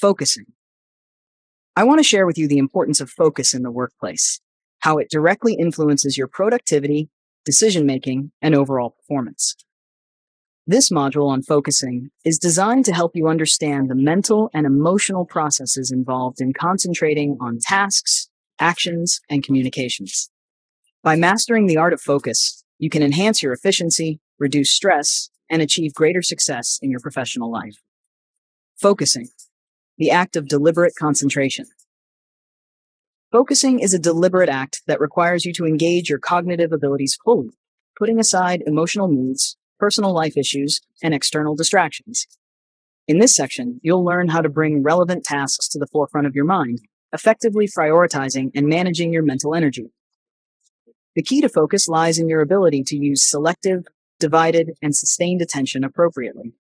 Focusing. I want to share with you the importance of focus in the workplace, how it directly influences your productivity, decision-making, and overall performance. This module on focusing is designed to help you understand the mental and emotional processes involved in concentrating on tasks, actions, and communications. By mastering the art of focus, you can enhance your efficiency, reduce stress, and achieve greater success in your professional life. Focusing, the act of deliberate concentration. Focusing is a deliberate act that requires you to engage your cognitive abilities fully, putting aside emotional moods, personal life issues, and external distractions. In this section, you'll learn how to bring relevant tasks to the forefront of your mind, effectively prioritizing and managing your mental energy. The key to focus lies in your ability to use selective, divided, and sustained attention appropriately.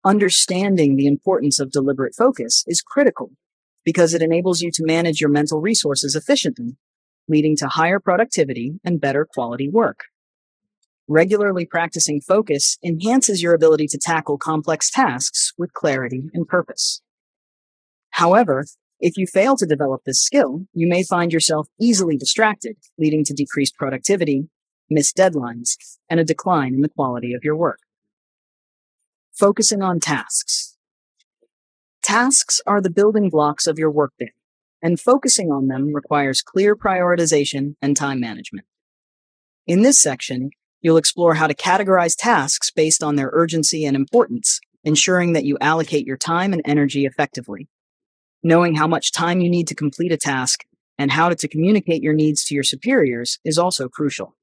Understanding the importance of deliberate focus is critical because it enables you to manage your mental resources efficiently, leading to higher productivity and better quality work. Regularly practicing focus enhances your ability to tackle complex tasks with clarity and purpose. However, if you fail to develop this skill, you may find yourself easily distracted, leading to decreased productivity, missed deadlines, and a decline in the quality of your work. Focusing on tasks. Tasks are the building blocks of your workday, and focusing on them requires clear prioritization and time management. In this section, you'll explore how to categorize tasks based on their urgency and importance, ensuring that you allocate your time and energy effectively. Knowing how much time you need to complete a task and how to communicate your needs to your superiors is also crucial.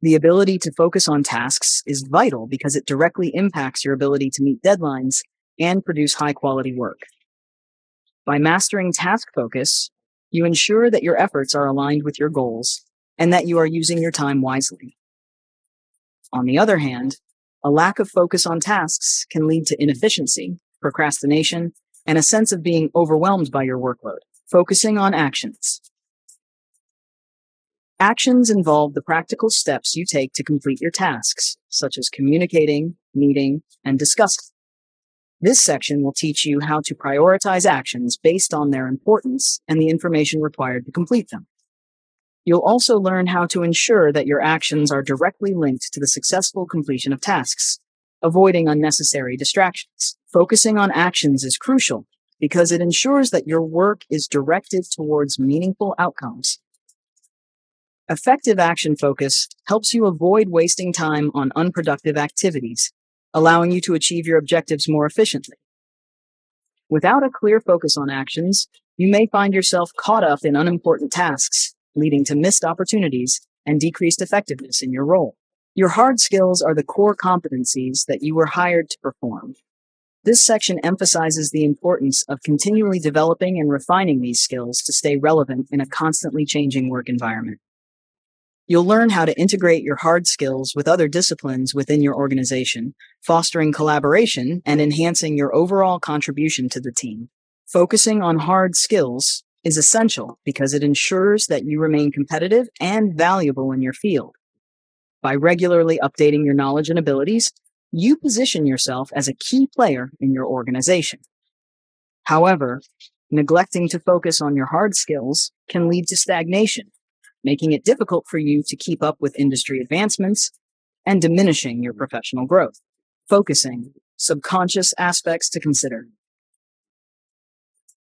The ability to focus on tasks is vital because it directly impacts your ability to meet deadlines and produce high-quality work. By mastering task focus, you ensure that your efforts are aligned with your goals and that you are using your time wisely. On the other hand, a lack of focus on tasks can lead to inefficiency, procrastination, and a sense of being overwhelmed by your workload. Focusing on actions. Actions involve the practical steps you take to complete your tasks, such as communicating, meeting, and discussing. This section will teach you how to prioritize actions based on their importance and the information required to complete them. You'll also learn how to ensure that your actions are directly linked to the successful completion of tasks, avoiding unnecessary distractions. Focusing on actions is crucial because it ensures that your work is directed towards meaningful outcomes. Effective action focus helps you avoid wasting time on unproductive activities, allowing you to achieve your objectives more efficiently. Without a clear focus on actions, you may find yourself caught up in unimportant tasks, leading to missed opportunities and decreased effectiveness in your role. Your hard skills are the core competencies that you were hired to perform. This section emphasizes the importance of continually developing and refining these skills to stay relevant in a constantly changing work environment. You'll learn how to integrate your hard skills with other disciplines within your organization, fostering collaboration and enhancing your overall contribution to the team. Focusing on hard skills is essential because it ensures that you remain competitive and valuable in your field. By regularly updating your knowledge and abilities, you position yourself as a key player in your organization. However, neglecting to focus on your hard skills can lead to stagnation, making it difficult for you to keep up with industry advancements and diminishing your professional growth. Focusing, subconscious aspects to consider.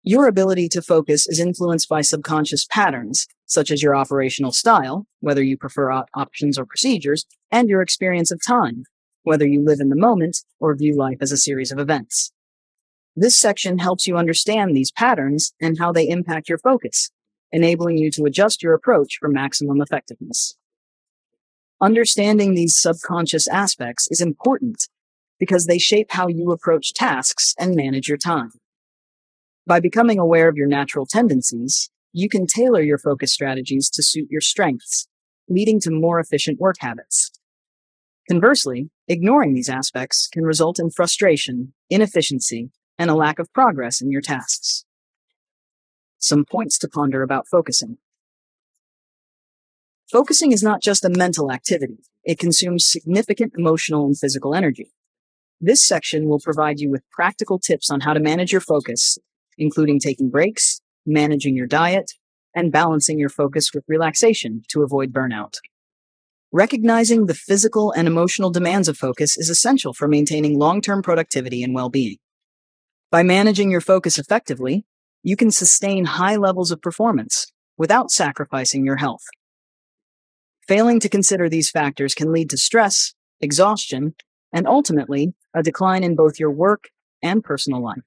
Your ability to focus is influenced by subconscious patterns, such as your operational style, whether you prefer options or procedures, and your experience of time, whether you live in the moment or view life as a series of events. This section helps you understand these patterns and how they impact your focus, enabling you to adjust your approach for maximum effectiveness. Understanding these subconscious aspects is important because they shape how you approach tasks and manage your time. By becoming aware of your natural tendencies, you can tailor your focus strategies to suit your strengths, leading to more efficient work habits. Conversely, ignoring these aspects can result in frustration, inefficiency, and a lack of progress in your tasks. Some points to ponder about focusing. Focusing is not just a mental activity. It consumes significant emotional and physical energy. This section will provide you with practical tips on how to manage your focus, including taking breaks, managing your diet, and balancing your focus with relaxation to avoid burnout. Recognizing the physical and emotional demands of focus is essential for maintaining long-term productivity and well-being. By managing your focus effectively, you can sustain high levels of performance without sacrificing your health. Failing to consider these factors can lead to stress, exhaustion, and ultimately a decline in both your work and personal life.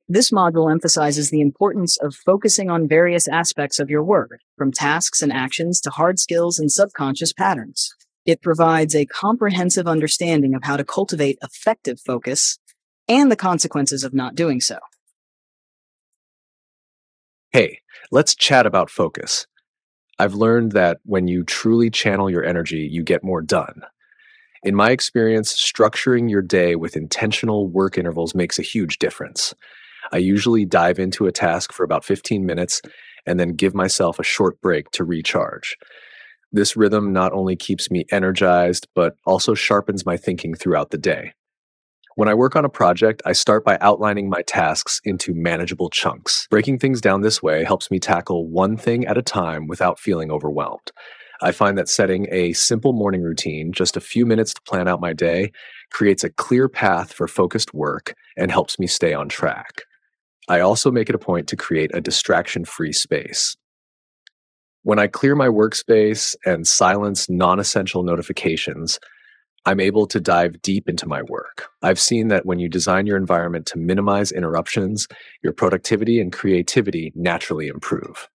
This module emphasizes the importance of focusing on various aspects of your work, from tasks and actions to hard skills and subconscious patterns. It provides a comprehensive understanding of how to cultivate effective focus and the consequences of not doing so. Hey, let's chat about focus. I've learned that when you truly channel your energy, you get more done. In my experience, structuring your day with intentional work intervals makes a huge difference. I usually dive into a task for about 15 minutes and then give myself a short break to recharge. This rhythm not only keeps me energized, but also sharpens my thinking throughout the day. When I work on a project, I start by outlining my tasks into manageable chunks. Breaking things down this way helps me tackle one thing at a time without feeling overwhelmed. I find that setting a simple morning routine, just a few minutes to plan out my day, creates a clear path for focused work and helps me stay on track. I also make it a point to create a distraction-free space. When I clear my workspace and silence non-essential notifications, I'm able to dive deep into my work. I've seen that when you design your environment to minimize interruptions, your productivity and creativity naturally improve.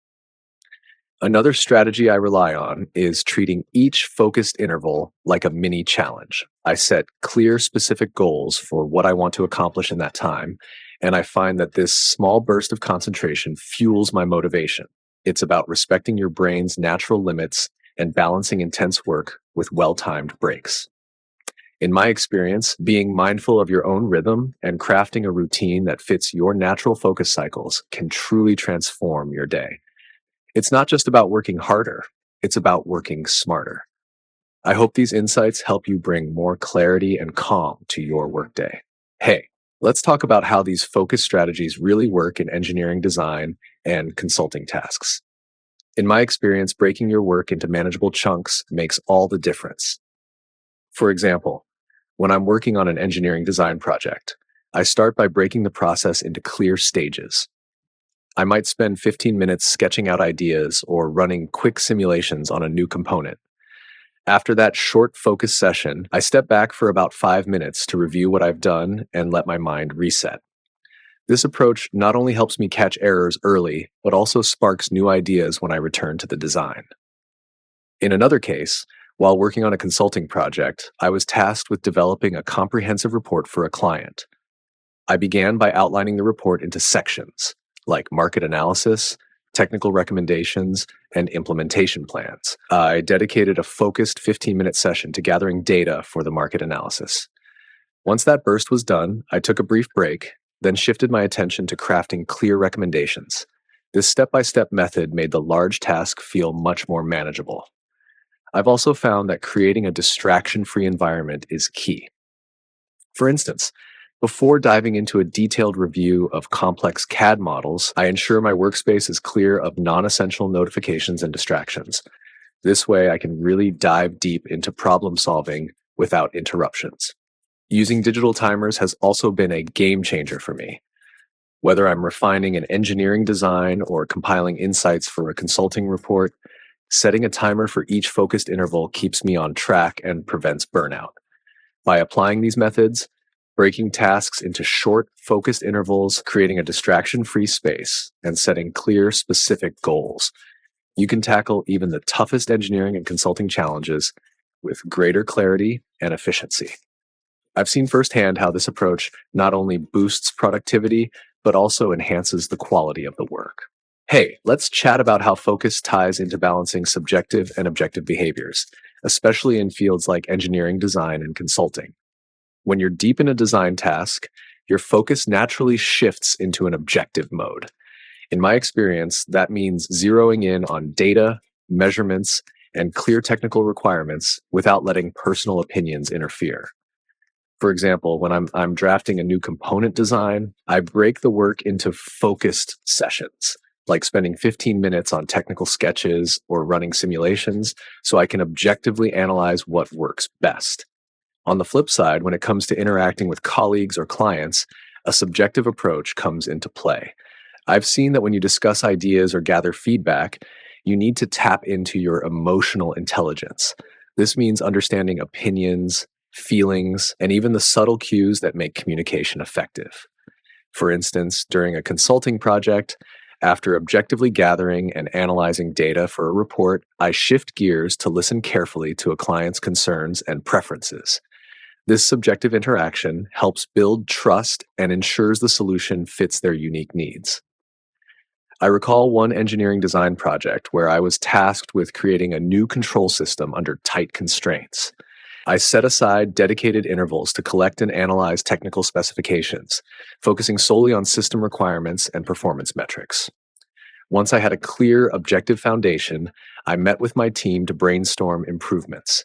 Another strategy I rely on is treating each focused interval like a mini challenge. I set clear, specific goals for what I want to accomplish in that time, and I find that this small burst of concentration fuels my motivation. It's about respecting your brain's natural limits and balancing intense work with well-timed breaks. In my experience, being mindful of your own rhythm and crafting a routine that fits your natural focus cycles can truly transform your day. It's not just about working harder, it's about working smarter. I hope these insights help you bring more clarity and calm to your workday. Hey, let's talk about how these focus strategies really work in engineering design and consulting tasks. In my experience, breaking your work into manageable chunks makes all the difference. For example, when I'm working on an engineering design project, I start by breaking the process into clear stages. I might spend 15 minutes sketching out ideas or running quick simulations on a new component. After that short focus session, I step back for about 5 minutes to review what I've done and let my mind reset. This approach not only helps me catch errors early, but also sparks new ideas when I return to the design. In another case, while working on a consulting project, I was tasked with developing a comprehensive report for a client. I began by outlining the report into sections, like market analysis, technical recommendations, and implementation plans. I dedicated a focused 15-minute session to gathering data for the market analysis. Once that burst was done, I took a brief break, then shifted my attention to crafting clear recommendations. This step-by-step method made the large task feel much more manageable. I've also found that creating a distraction-free environment is key. For instance, before diving into a detailed review of complex CAD models, I ensure my workspace is clear of non-essential notifications and distractions. This way, I can really dive deep into problem solving without interruptions. Using digital timers has also been a game changer for me. Whether I'm refining an engineering design or compiling insights for a consulting report, setting a timer for each focused interval keeps me on track and prevents burnout. By applying these methods, breaking tasks into short, focused intervals, creating a distraction-free space, and setting clear, specific goals, you can tackle even the toughest engineering and consulting challenges with greater clarity and efficiency. I've seen firsthand how this approach not only boosts productivity, but also enhances the quality of the work. Hey, let's chat about how focus ties into balancing subjective and objective behaviors, especially in fields like engineering design and consulting. When you're deep in a design task, your focus naturally shifts into an objective mode. In my experience, that means zeroing in on data, measurements, and clear technical requirements without letting personal opinions interfere. For example, when I'm drafting a new component design, I break the work into focused sessions, like spending 15 minutes on technical sketches or running simulations, so I can objectively analyze what works best. On the flip side, when it comes to interacting with colleagues or clients, a subjective approach comes into play. I've seen that when you discuss ideas or gather feedback, you need to tap into your emotional intelligence. This means understanding opinions, feelings, and even the subtle cues that make communication effective. For instance, during a consulting project, after objectively gathering and analyzing data for a report, I shift gears to listen carefully to a client's concerns and preferences. This subjective interaction helps build trust and ensures the solution fits their unique needs. I recall one engineering design project where I was tasked with creating a new control system under tight constraints. I set aside dedicated intervals to collect and analyze technical specifications, focusing solely on system requirements and performance metrics. Once I had a clear, objective foundation, I met with my team to brainstorm improvements.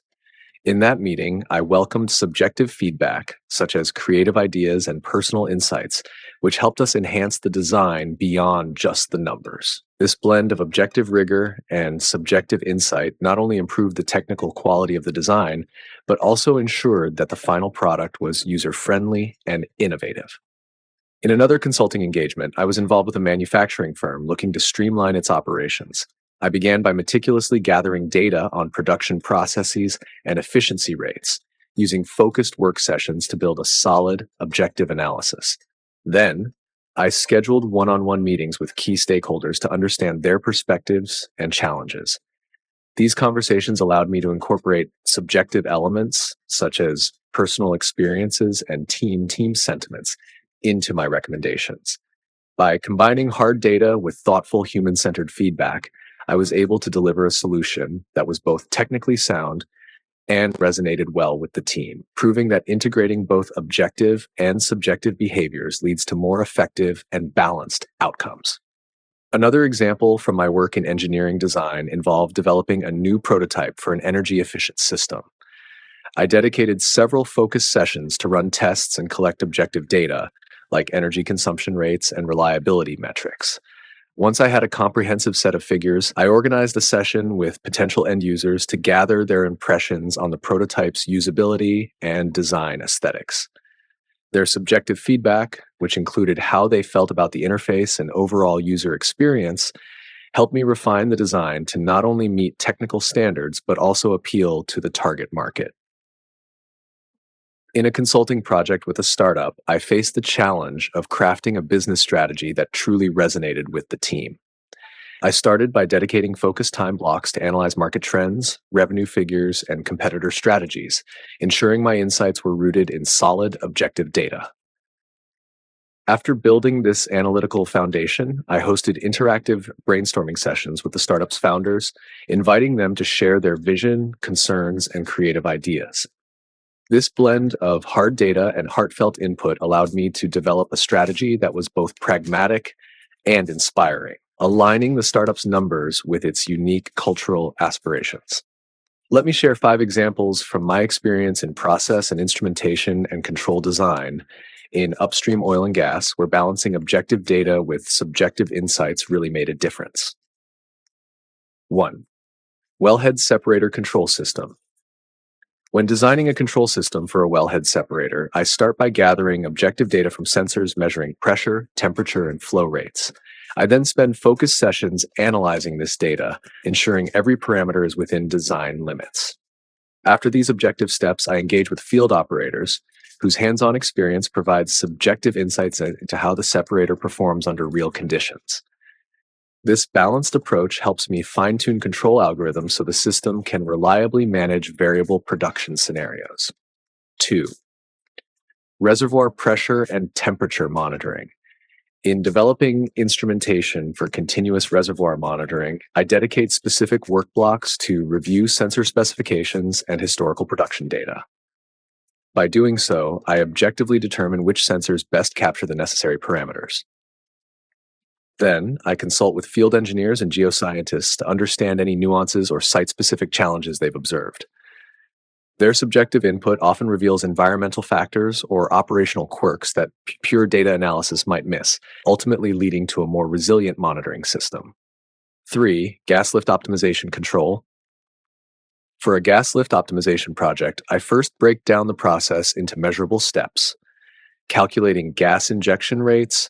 In that meeting, I welcomed subjective feedback, such as creative ideas and personal insights, which helped us enhance the design beyond just the numbers. This blend of objective rigor and subjective insight not only improved the technical quality of the design, but also ensured that the final product was user-friendly and innovative. In another consulting engagement, I was involved with a manufacturing firm looking to streamline its operations. I began by meticulously gathering data on production processes and efficiency rates, using focused work sessions to build a solid, objective analysis. Then, I scheduled one-on-one meetings with key stakeholders to understand their perspectives and challenges. These conversations allowed me to incorporate subjective elements, such as personal experiences and team sentiments, into my recommendations. By combining hard data with thoughtful human-centered feedback, I was able to deliver a solution that was both technically sound and resonated well with the team, proving that integrating both objective and subjective behaviors leads to more effective and balanced outcomes. Another example from my work in engineering design involved developing a new prototype for an energy-efficient system. I dedicated several focused sessions to run tests and collect objective data, like energy consumption rates and reliability metrics. Once I had a comprehensive set of figures, I organized a session with potential end users to gather their impressions on the prototype's usability and design aesthetics. Their subjective feedback, which included how they felt about the interface and overall user experience, helped me refine the design to not only meet technical standards, but also appeal to the target market. In a consulting project with a startup, I faced the challenge of crafting a business strategy that truly resonated with the team. I started by dedicating focused time blocks to analyze market trends, revenue figures, and competitor strategies, ensuring my insights were rooted in solid, objective data. After building this analytical foundation, I hosted interactive brainstorming sessions with the startup's founders, inviting them to share their vision, concerns, and creative ideas. This blend of hard data and heartfelt input allowed me to develop a strategy that was both pragmatic and inspiring, aligning the startup's numbers with its unique cultural aspirations. Let me share 5 examples from my experience in process and instrumentation and control design in upstream oil and gas, where balancing objective data with subjective insights really made a difference. 1. Wellhead separator control system. When designing a control system for a wellhead separator, I start by gathering objective data from sensors measuring pressure, temperature, and flow rates. I then spend focused sessions analyzing this data, ensuring every parameter is within design limits. After these objective steps, I engage with field operators, whose hands-on experience provides subjective insights into how the separator performs under real conditions. This balanced approach helps me fine-tune control algorithms so the system can reliably manage variable production scenarios. 2. Reservoir pressure and temperature monitoring. In developing instrumentation for continuous reservoir monitoring, I dedicate specific work blocks to review sensor specifications and historical production data. By doing so, I objectively determine which sensors best capture the necessary parameters. Then, I consult with field engineers and geoscientists to understand any nuances or site-specific challenges they've observed. Their subjective input often reveals environmental factors or operational quirks that pure data analysis might miss, ultimately leading to a more resilient monitoring system. 3. Gas lift optimization control. For a gas lift optimization project, I first break down the process into measurable steps, calculating gas injection rates,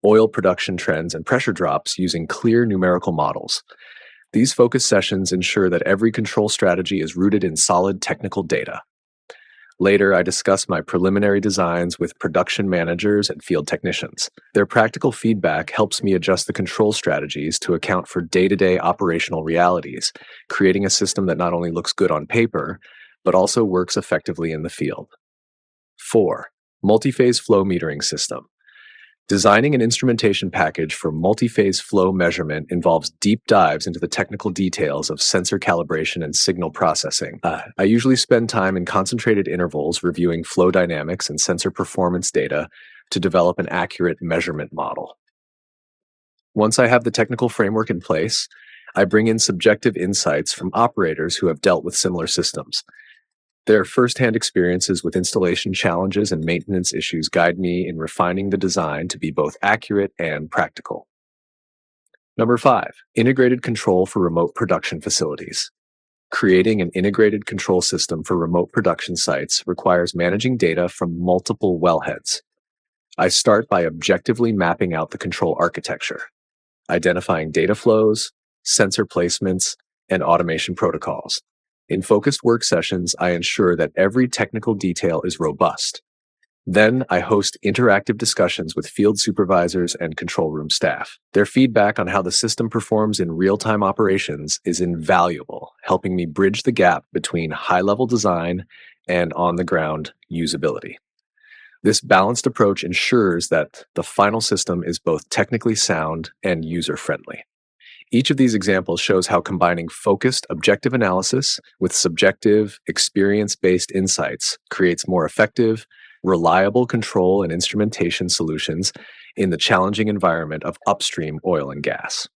oil production trends, and pressure drops using clear numerical models. These focus sessions ensure that every control strategy is rooted in solid technical data. Later, I discuss my preliminary designs with production managers and field technicians. Their practical feedback helps me adjust the control strategies to account for day-to-day operational realities, creating a system that not only looks good on paper, but also works effectively in the field. 4. Multi-phase flow metering system. Designing an instrumentation package for multi-phase flow measurement involves deep dives into the technical details of sensor calibration and signal processing. I usually spend time in concentrated intervals reviewing flow dynamics and sensor performance data to develop an accurate measurement model. Once I have the technical framework in place, I bring in subjective insights from operators who have dealt with similar systems. Their firsthand experiences with installation challenges and maintenance issues guide me in refining the design to be both accurate and practical. Number 5, integrated control for remote production facilities. Creating an integrated control system for remote production sites requires managing data from multiple wellheads. I start by objectively mapping out the control architecture, identifying data flows, sensor placements, and automation protocols. In focused work sessions, I ensure that every technical detail is robust. Then I host interactive discussions with field supervisors and control room staff. Their feedback on how the system performs in real-time operations is invaluable, helping me bridge the gap between high-level design and on-the-ground usability. This balanced approach ensures that the final system is both technically sound and user-friendly. Each of these examples shows how combining focused, objective analysis with subjective, experience-based insights creates more effective, reliable control and instrumentation solutions in the challenging environment of upstream oil and gas.